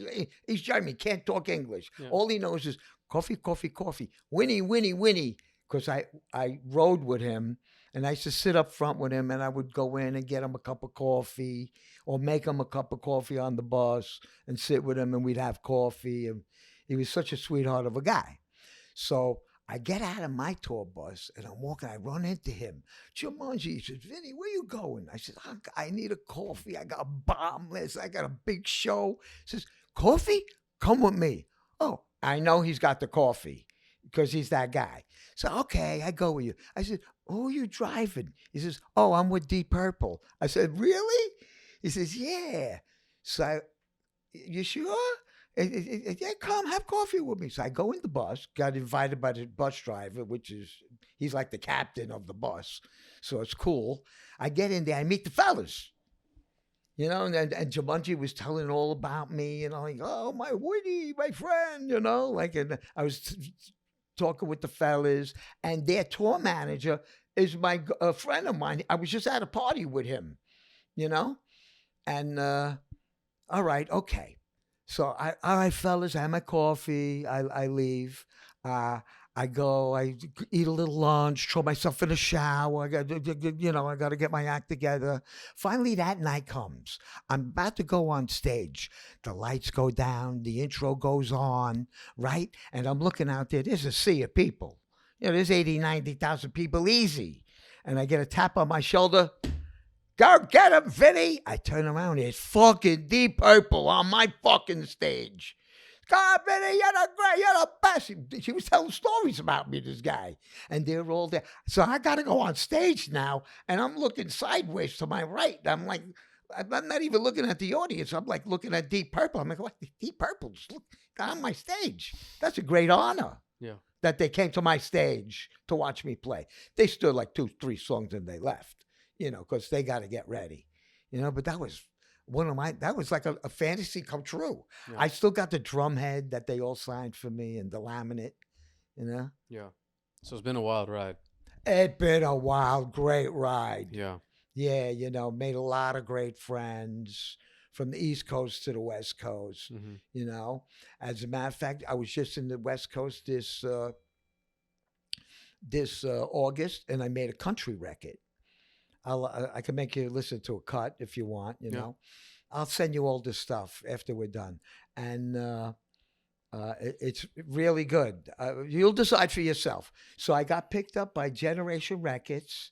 He's Jeremy. Can't talk English. Yeah. All he knows is coffee, coffee, coffee. Winnie, Winnie, Winnie. Because I rode with him, and I used to sit up front with him, and I would go in and get him a cup of coffee or make him a cup of coffee on the bus and sit with him, and we'd have coffee. And he was such a sweetheart of a guy. So I get out of my tour bus, and I'm walking. I run into him. Jumanji, he says, Vinnie, where you going? I said, I need a coffee. I got a bomb list. I got a big show. He says, coffee? Come with me. Oh, I know he's got the coffee because he's that guy. So, okay, I go with you. I said, who are you driving? He says, oh, I'm with Deep Purple. I said, really? He says, yeah. So, you sure? Yeah, come have coffee with me. So I go in the bus, got invited by the bus driver, he's like the captain of the bus. So it's cool. I get in there, I meet the fellas. And Jumanji was telling all about me, like, oh, my Woody, my friend, and I was talking with the fellas, and their tour manager is a friend of mine. I was just at a party with him, and all right, okay. So all right, fellas, I have my coffee. I leave. I go. I eat a little lunch. Throw myself in a shower. I got to get my act together. Finally, that night comes. I'm about to go on stage. The lights go down. The intro goes on, right? And I'm looking out there. There's a sea of people. There's 80, 90,000 people easy. And I get a tap on my shoulder. Go get him, Vinnie. I turn around. It's fucking Deep Purple on my fucking stage. God, Vinnie, you're the best. She was telling stories about me, this guy. And they're all there. So I got to go on stage now. And I'm looking sideways to my right. I'm like, I'm not even looking at the audience. I'm like looking at Deep Purple. I'm like, what? Deep Purple's on my stage. That's a great honor. Yeah. That they came to my stage to watch me play. They stood like 2-3 songs and they left. Because they got to get ready, but that was that was like a fantasy come true. Yeah. I still got the drum head that they all signed for me and the laminate, Yeah. So it's been a wild ride. It's been a wild, great ride. Yeah. Yeah, made a lot of great friends from the East Coast to the West Coast, As a matter of fact, I was just in the West Coast this August, and I made a country record. I can make you listen to a cut if you want, know. I'll send you all this stuff after we're done. And it's really good. You'll decide for yourself. So I got picked up by Generation Records,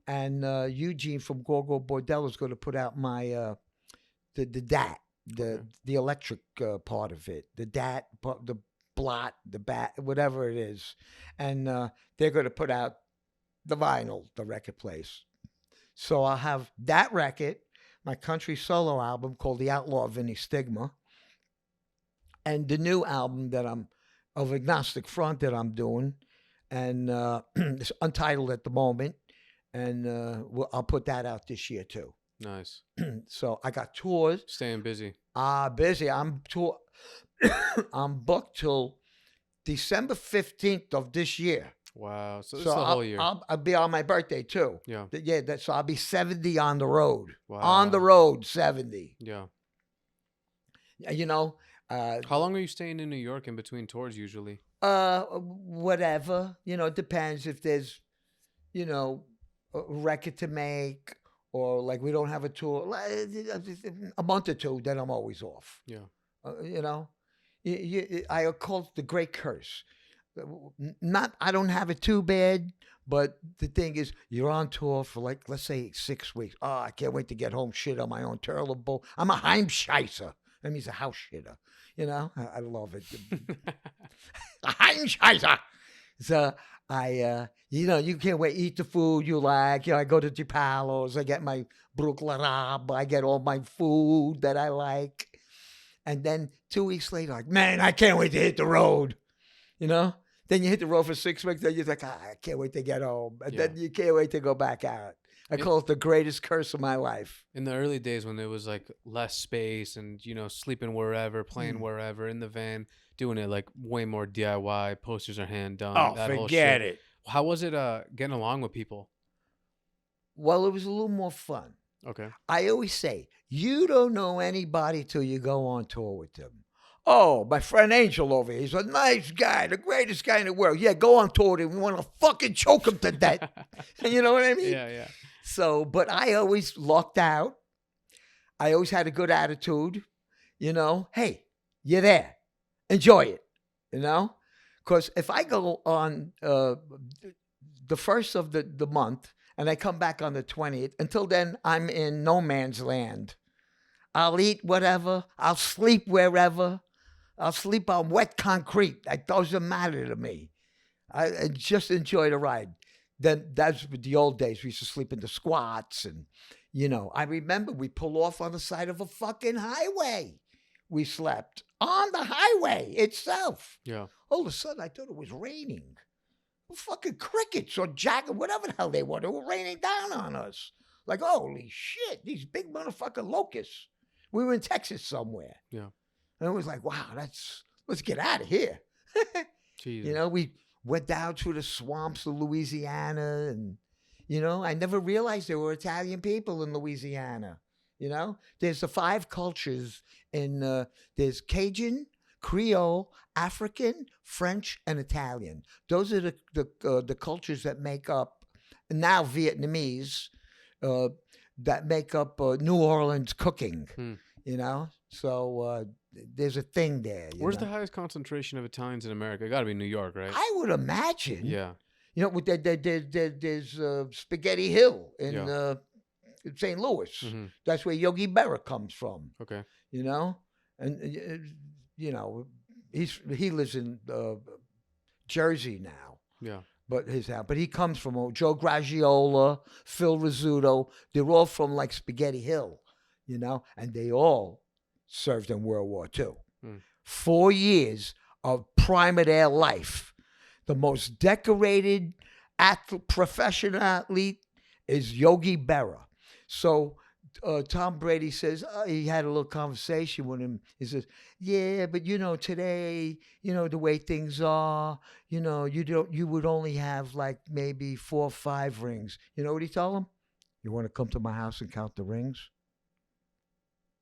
and Eugene from Gorgo Bordello is going to put out my the DAT, the electric part of it, the DAT, the blot, the bat, whatever it is, and they're going to put out the vinyl, the record place. So I'll have that record, my country solo album called The Outlaw Vinnie Stigma, and the new album that I'm of Agnostic Front that I'm doing, and it's untitled at the moment, and I'll put that out this year too. Nice. So I got tours. Staying busy. Busy. I'm booked till December 15th of this year. Wow. So this is the whole year. I'll be on my birthday too. Yeah. So I'll be 70 on the road. Wow. On the road, 70. Yeah. You know. How long are you staying in New York in between tours usually? Whatever. You know, it depends if there's, you know, a record to make, or like we don't have a tour, a month or two, then I'm always off. Yeah. You know, I call it the great curse. I don't have it too bad, but the thing is, you're on tour for like, let's say 6 weeks. Oh, I can't wait to get home, shit on my own terrible. I'm a Heimscheißer. That means a house shitter. You know, I love it. A Heimscheißer. So you know, you can't wait, eat the food you like. You know, I go to Gipalos, I get my Brooklyn Rab, I get all my food that I like. And then 2 weeks later, like, man, I can't wait to hit the road. You know? Then you hit the road for 6 weeks, then you're like, I can't wait to get home. And then you can't wait to go back out. I call it the greatest curse of my life. In the early days when there was like less space and, you know, sleeping wherever, playing wherever, in the van, doing it like way more DIY, posters are hand done. Oh, that whole forget shit. it. How was it getting along with people? Well, it was a little more fun. Okay. I always say, you don't know anybody till you go on tour with them. Oh, my friend Angel over here, he's a nice guy, the greatest guy in the world. Yeah, go on tour with him. We want to fucking choke him to death. You know what I mean? Yeah, yeah. So, but I always lucked out. I always had a good attitude. You know, hey, you're there. Enjoy it. You know? Because if I go on the first of the month and I come back on the 20th, until then, I'm in no man's land. I'll eat whatever. I'll sleep wherever. I'll sleep on wet concrete. That doesn't matter to me. I just enjoy the ride. Then that's the old days. We used to sleep in the squats. And, you know, I remember we pull off on the side of a fucking highway. We slept on the highway itself. Yeah. All of a sudden, I thought it was raining. Fucking crickets or jacket, whatever the hell they were raining down on us. Like, holy shit, these big motherfucking locusts. We were in Texas somewhere. Yeah. And it was like, wow, let's get out of here. Jesus. You know, we went down through the swamps of Louisiana, and, you know, I never realized there were Italian people in Louisiana. You know, there's the 5 cultures there's Cajun, Creole, African, French, and Italian. Those are the cultures that make up, now Vietnamese, that make up New Orleans cooking, you know? So there's a thing there. Where's the highest concentration of Italians in America? It got to be New York, right? I would imagine. Yeah. You know, there's Spaghetti Hill in St. Louis. Mm-hmm. That's where Yogi Berra comes from. Okay. You know? And, you know, he lives in Jersey now. Yeah. But he comes from Joe Gragiola, Phil Rizzuto. They're all from like Spaghetti Hill, you know, and they all served in World War II. 4 years of prime of their life. The most decorated professional athlete is Yogi Berra. So Tom Brady says, he had a little conversation with him. He says, yeah, but you know, today, you know, the way things are, you know, you would only have like maybe 4 or 5 rings. You know what he told him? You want to come to my house and count the rings?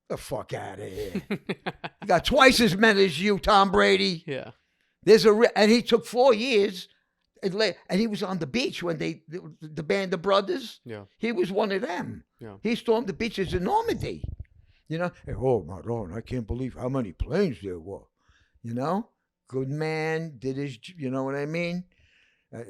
The fuck out of here. You got twice as many as you, Tom Brady. Yeah. And he took 4 years. And he was on the beach when the Band of Brothers. Yeah. He was one of them. Yeah. He stormed the beaches in Normandy. You know, hey, oh, Madonna, I can't believe how many planes there were. You know, good man, did his, you know what I mean? Uh,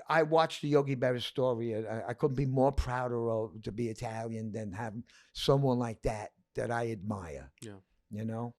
I watched the Yogi Berra story. I couldn't be more prouder of to be Italian than have someone like that I admire. Yeah. You know,